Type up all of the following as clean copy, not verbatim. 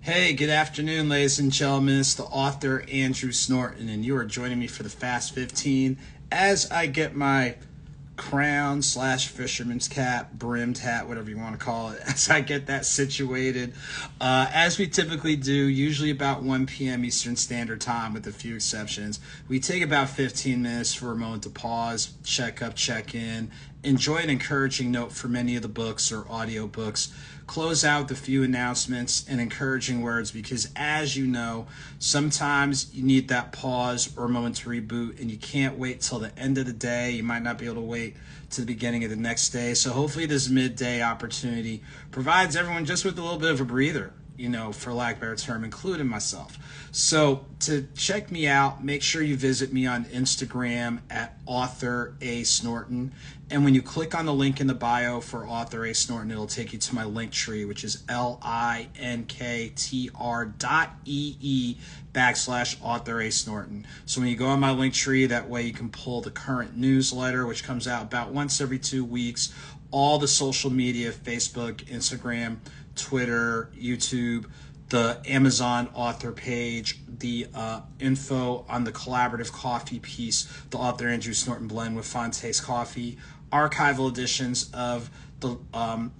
Hey, good afternoon, ladies and gentlemen. It's the author Andrew Snorton, and you are joining me for the Fast 15 as I get my crown slash fisherman's cap, brimmed hat, whatever you want to call it, as I get that situated. As we typically do, usually about 1 p.m. Eastern Standard Time with a few exceptions. We take about 15 minutes for a moment to pause, check up, check in, enjoy an encouraging note for many of the books or audio books, close out with a few announcements and encouraging words because, as you know, sometimes you need that pause or a moment to reboot and you can't wait till the end of the day. You might not be able to wait to the beginning of the next day. So hopefully this midday opportunity provides everyone just with a little bit of a breather, for lack of a better term, including myself. So to check me out, make sure you visit me on Instagram at AuthorASnorton. And when you click on the link in the bio for AuthorASnorton, it'll take you to my Linktree, which is linktr.ee/AuthorASnorton. So when you go on my Linktree, that way you can pull the current newsletter, which comes out about once every 2 weeks, all the social media, Facebook, Instagram, Twitter, YouTube, the Amazon author page, the info on the collaborative coffee piece, the Author Andrew Snorton blend with Fonte's Coffee, archival editions of the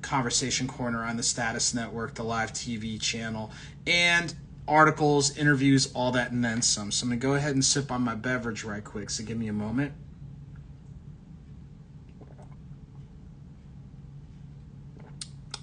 Conversation Corner on the Status Network, the live TV channel, and articles, interviews, all that, and then some. So I'm going to go ahead and sip on my beverage right quick, so give me a moment.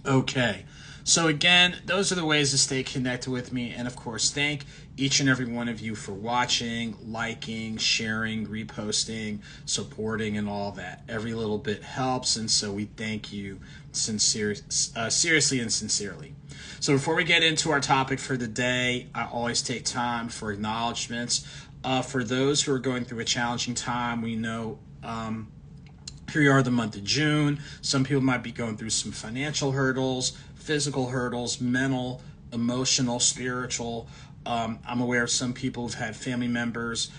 Okay. So again, those are the ways to stay connected with me. And of course, thank each and every one of you for watching, liking, sharing, reposting, supporting, and all that. Every little bit helps. And so we thank you seriously and sincerely. So before we get into our topic for the day, I always take time for acknowledgments. For those who are going through a challenging time, we know here you are, the month of June. Some people might be going through some financial hurdles, physical hurdles, mental, emotional, spiritual. I'm aware of some people who've had family members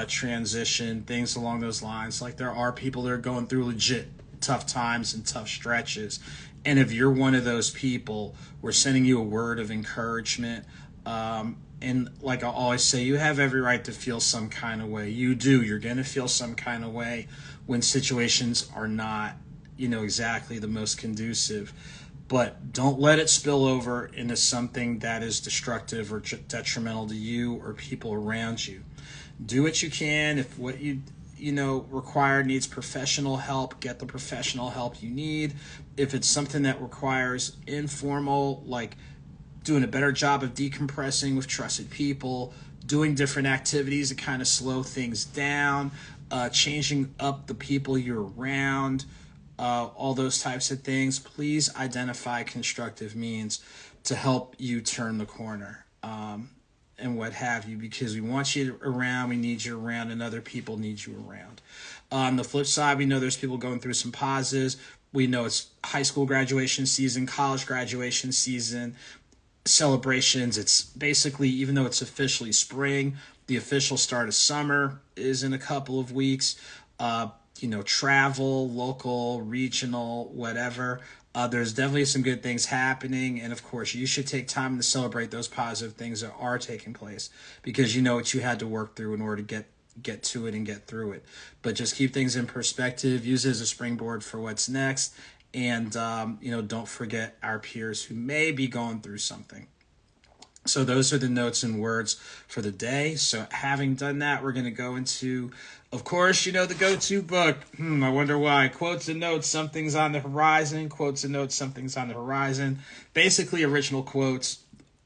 transition, things along those lines. Like there are people that are going through legit tough times and tough stretches. And if you're one of those people, we're sending you a word of encouragement. And like I always say, you have every right to feel some kind of way. You do. You're going to feel some kind of way when situations are not, exactly the most conducive. But don't let it spill over into something that is destructive or detrimental to you or people around you. Do what you can. If what you require needs professional help, get the professional help you need. If it's something that requires informal, like doing a better job of decompressing with trusted people, doing different activities to kind of slow things down, changing up the people you're around, all those types of things, please identify constructive means to help you turn the corner and what have you, because we want you around, we need you around, and other people need you around. On the flip side, we know there's people going through some pauses. We know it's high school graduation season, college graduation season, celebrations. It's basically, even though it's officially spring, the official start of summer is in a couple of weeks. Travel, local, regional, whatever. There's definitely some good things happening. And of course, you should take time to celebrate those positive things that are taking place because you know what you had to work through in order to get to it and get through it. But just keep things in perspective, use it as a springboard for what's next. And, don't forget our peers who may be going through something. So those are the notes and words for the day. So having done that, we're going to go into, of course, the go-to book. I wonder why. Quotes and notes, something's on the horizon. Quotes and notes, something's on the horizon. Basically original quotes,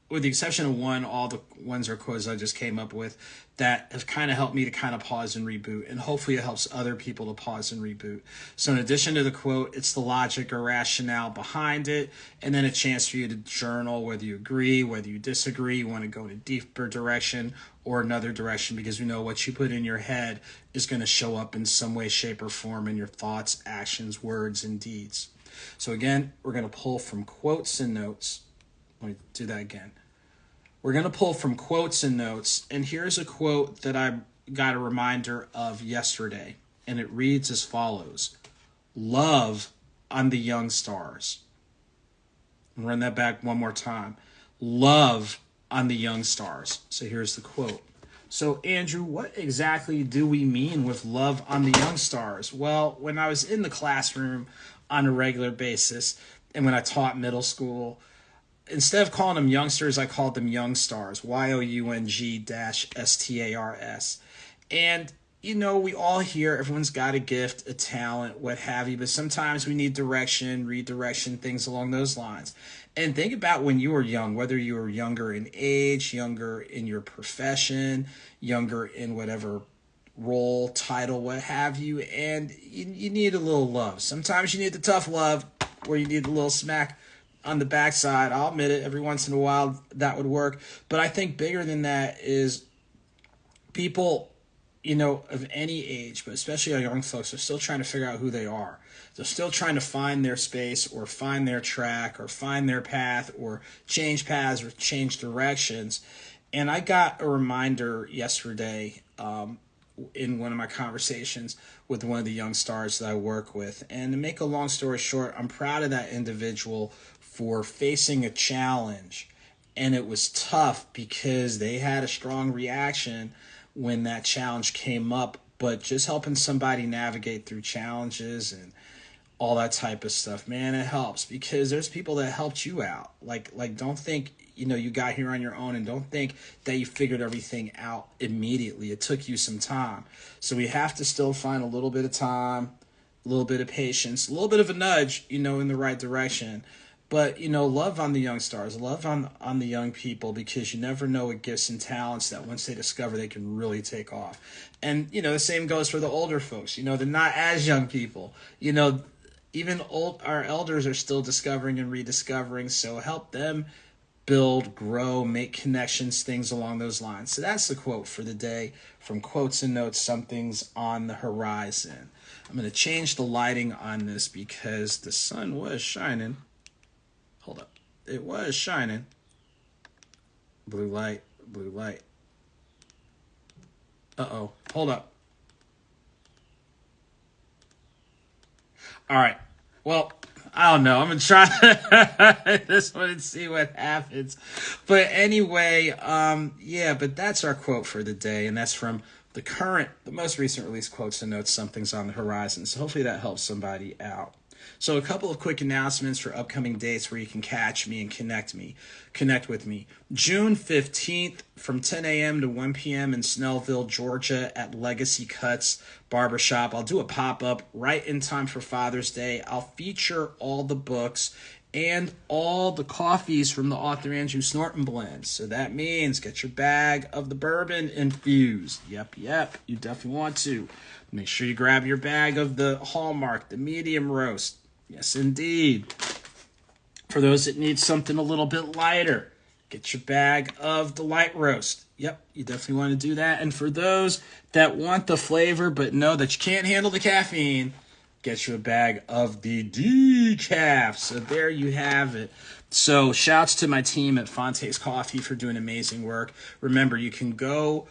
with the exception of one. All the ones are quotes I just came up with that have kind of helped me to kind of pause and reboot. And hopefully it helps other people to pause and reboot. So in addition to the quote, it's the logic or rationale behind it. And then a chance for you to journal whether you agree, whether you disagree, you want to go in a deeper direction or another direction, because we know what you put in your head is going to show up in some way, shape, or form in your thoughts, actions, words, and deeds. So again, we're going to pull from quotes and notes. Let me do that again. We're going to pull from quotes and notes, and here's a quote that I got a reminder of yesterday, and it reads as follows: "Love on the young stars." I'll run that back one more time. love on the young stars. So here's the quote. So, Andrew, what exactly do we mean with love on the young stars? Well, when I was in the classroom on a regular basis and when I taught middle school, instead of calling them youngsters, I called them young stars, YOUNG-STARS. And, you know, we all hear everyone's got a gift, a talent, what have you, but sometimes we need direction, redirection, things along those lines. And think about when you were young, whether you were younger in age, younger in your profession, younger in whatever role, title, what have you, and you need a little love. Sometimes you need the tough love where you need a little smack on the backside. I'll admit it, every once in a while that would work. But I think bigger than that is people, you know, of any age, but especially our young folks, are still trying to figure out who they are. They're still trying to find their space or find their track or find their path or change paths or change directions. And I got a reminder yesterday in one of my conversations with one of the young stars that I work with. And to make a long story short, I'm proud of that individual for facing a challenge. And it was tough because they had a strong reaction when that challenge came up, but just helping somebody navigate through challenges and all that type of stuff, man, it helps because there's people that helped you out. Like don't think, you know, you got here on your own, and don't think that you figured everything out immediately. It took you some time. So we have to still find a little bit of time, a little bit of patience, a little bit of a nudge, you know, in the right direction. But, you know, love on the young stars, love on the young people, because you never know what gifts and talents that once they discover, they can really take off. And, you know, the same goes for the older folks. You know, they're not as young people. You know, even our elders are still discovering and rediscovering. So help them build, grow, make connections, things along those lines. So that's the quote for the day from Quotes and Notes, Something's on the Horizon. I'm going to change the lighting on this because the sun was shining. Hold up. It was shining. Blue light, blue light. Uh-oh. Hold up. All right. Well, I don't know. I'm going to try this one and see what happens. But anyway, yeah, but that's our quote for the day. And that's from the most recent release, Quotes and Notes, Something's on the Horizon. So hopefully that helps somebody out. So a couple of quick announcements for upcoming dates where you can catch me and connect with me. June 15th from 10 a.m. to 1 p.m. in Snellville, Georgia at Legacy Cuts Barbershop. I'll do a pop-up right in time for Father's Day. I'll feature all the books and all the coffees from the AuthorASnorton blend. So that means get your bag of the bourbon infused. Yep, you definitely want to. Make sure you grab your bag of the Hallmark, the medium roast. Yes, indeed. For those that need something a little bit lighter, get your bag of the light roast. Yep, you definitely want to do that. And for those that want the flavor but know that you can't handle the caffeine, get you a bag of the decaf. So there you have it. So shouts to my team at Fonte's Coffee for doing amazing work. Remember, you can go,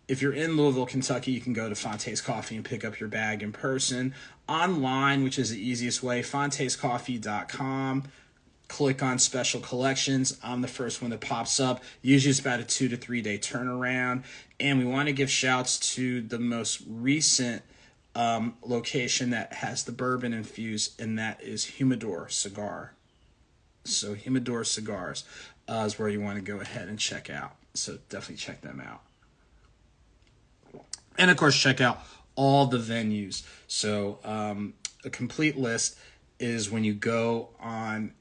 if you're in Louisville, Kentucky, you can go to Fonte's Coffee and pick up your bag in person. Online, which is the easiest way, fontescoffee.com. Click on special collections. I'm the first one that pops up. Usually it's about a 2 to 3 day turnaround. And we want to give shouts to the most recent location that has the bourbon infused, and that is Humidor Cigar. So Humidor Cigars is where you want to go ahead and check out. So definitely check them out. And, of course, check out all the venues. So a complete list is when you go on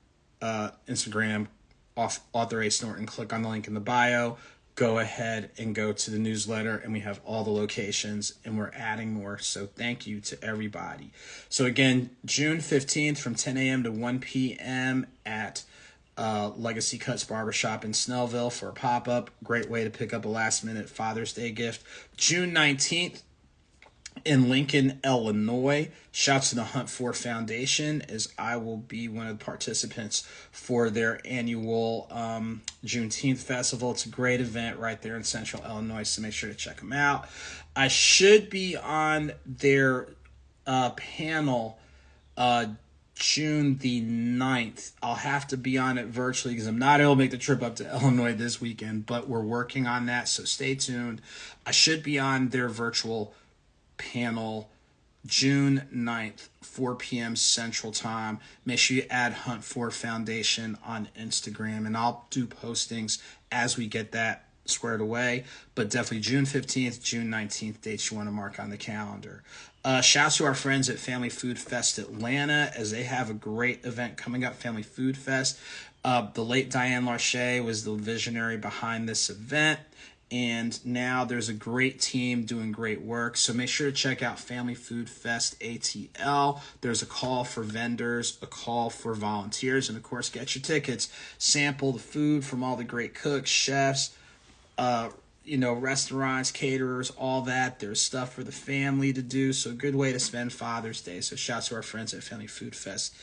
Instagram, AuthorASnorton, click on the link in the bio, go ahead and go to the newsletter, and we have all the locations, and we're adding more. So thank you to everybody. So, again, June 15th from 10 a.m. to 1 p.m. at Legacy Cuts Barbershop in Snellville for a pop-up. Great way to pick up a last-minute Father's Day gift. June 19th in Lincoln, Illinois. Shouts to the Hunt For Foundation, as I will be one of the participants for their annual Juneteenth festival. It's a great event right there in central Illinois, so make sure to check them out. I should be on their panel June the 9th. I'll have to be on it virtually because I'm not able to make the trip up to Illinois this weekend, but we're working on that, so stay tuned. I should be on their virtual panel June 9th, 4 p.m. Central Time. Make sure you add Hunt for Foundation on Instagram, and I'll do postings as we get that squared away. But definitely June 15th, June 19th dates you want to mark on the calendar. Shouts to our friends at Family Food Fest Atlanta, as they have a great event coming up, Family Food Fest. The late Diane Larche was the visionary behind this event, and now there's a great team doing great work. So make sure to check out Family Food Fest ATL. There's a call for vendors, a call for volunteers, and of course, get your tickets. Sample the food from all the great cooks, chefs, restaurants, caterers, all that. There's stuff for the family to do. So a good way to spend Father's Day. So shouts to our friends at Family Food Fest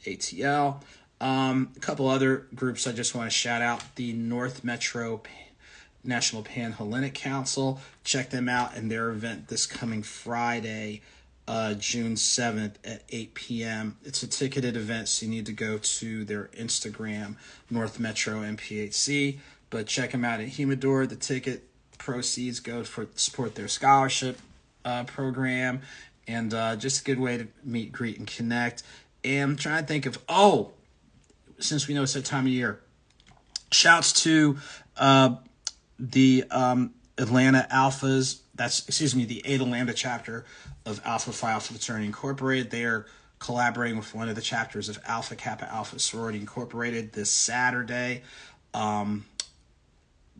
ATL. A couple other groups I just want to shout out. The North Metro National Panhellenic Council. Check them out and their event this coming Friday, June 7th at 8 p.m. It's a ticketed event, so you need to go to their Instagram, North Metro MPHC. But check them out at Humidor. The ticket proceeds go for support their scholarship program, and just a good way to meet, greet, and connect. And I'm trying to think of, since we know it's that time of year, shouts to the Atlanta Alphas. The Ada Lambda chapter of Alpha Phi Alpha Fraternity Incorporated. They are collaborating with one of the chapters of Alpha Kappa Alpha Sorority Incorporated this Saturday,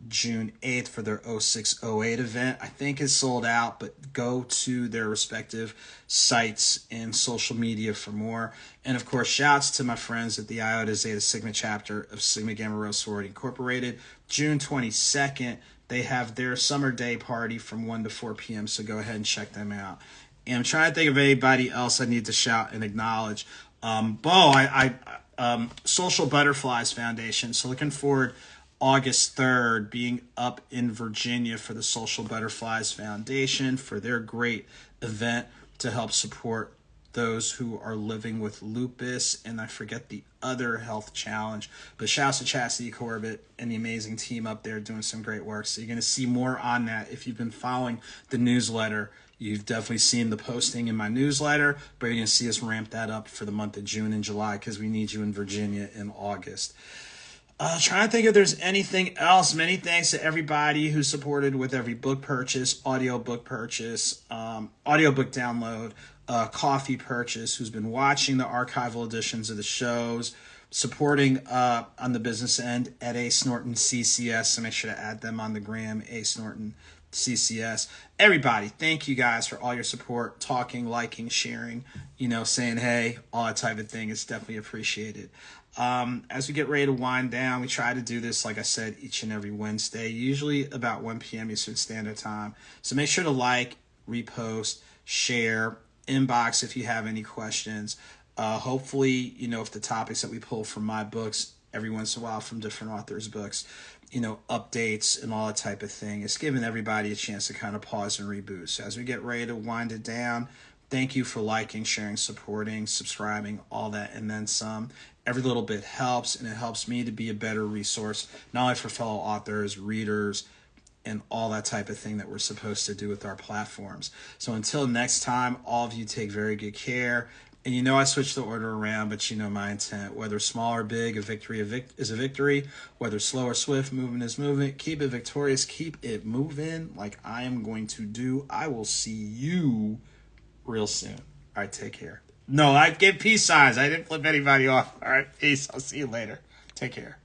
June 8th, for their 0608 event. I think it's sold out, but go to their respective sites and social media for more. And of course, shouts to my friends at the Iota Zeta Sigma chapter of Sigma Gamma Rho Sorority Incorporated. June 22nd, they have their summer day party from 1 to 4 p.m., so go ahead and check them out. And I'm trying to think of anybody else I need to shout and acknowledge. Social Butterflies Foundation, so looking forward August 3rd, being up in Virginia for the Social Butterflies Foundation for their great event to help support those who are living with lupus, and I forget the other health challenge. But shouts to Chastity Corbett and the amazing team up there doing some great work. So you're going to see more on that. If you've been following the newsletter, you've definitely seen the posting in my newsletter, but you're going to see us ramp that up for the month of June and July because we need you in Virginia in August. Trying to think if there's anything else. Many thanks to everybody who supported with every book purchase, audiobook purchase, audiobook download, coffee purchase, who's been watching the archival editions of the shows, supporting on the business end at AuthorASnorton CCS. So make sure to add them on the gram, AuthorASnorton CCS. Everybody, thank you guys for all your support, talking, liking, sharing, saying hey, all that type of thing. It's definitely appreciated. As we get ready to wind down, we try to do this, like I said, each and every Wednesday, usually about 1 p.m. Eastern Standard Time. So make sure to like, repost, share, inbox if you have any questions. Hopefully, if the topics that we pull from my books every once in a while from different authors' books, updates and all that type of thing, it's giving everybody a chance to kind of pause and reboot. So as we get ready to wind it down, thank you for liking, sharing, supporting, subscribing, all that, and then some. Every little bit helps, and it helps me to be a better resource, not only for fellow authors, readers, and all that type of thing that we're supposed to do with our platforms. So until next time, all of you take very good care. And I switched the order around, but my intent. Whether small or big, a victory is a victory. Whether slow or swift, movement is movement. Keep it victorious. Keep it moving like I am going to do. I will see you real soon. All right, take care. No, I gave peace signs. I didn't flip anybody off. All right, peace. I'll see you later. Take care.